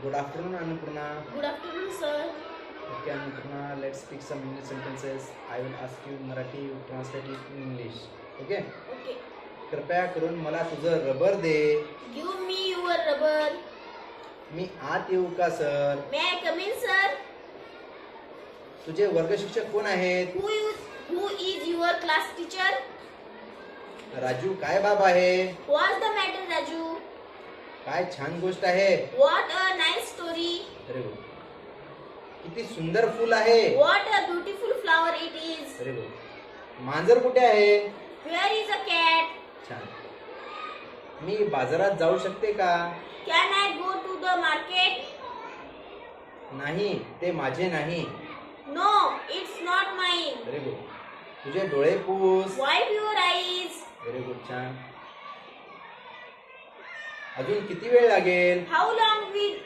Good afternoon, Annapurna. Good afternoon, sir. Okay, Annapurna, let's speak some English sentences. I will ask you Marathi, you translate it in English. Okay? Okay. कृपया करून मला तुझं rubber they. Give me your rubber. मी आत येऊ का sir? May I come in, sir? तुझे वर्ग शिक्षक कोण आहेत? Who is your class teacher? Raju काय बाब आहे? What's the matter, Raju? काय छान गोष्ट आहे. What a nice story. अरे वा. किती सुंदर फूल आहे. What a beautiful flower it is. अरे वा. मांजर कुठे आहे? Where is a cat? छान. मी बाजारात जाऊ शकते का? Can I go to the market? नाही, ते माझे नाही. No, it's not mine. Very good. तुझे डोळे पुस. Wipe your eyes. Very good. छान. अजून किती वेळ लागेल? How long will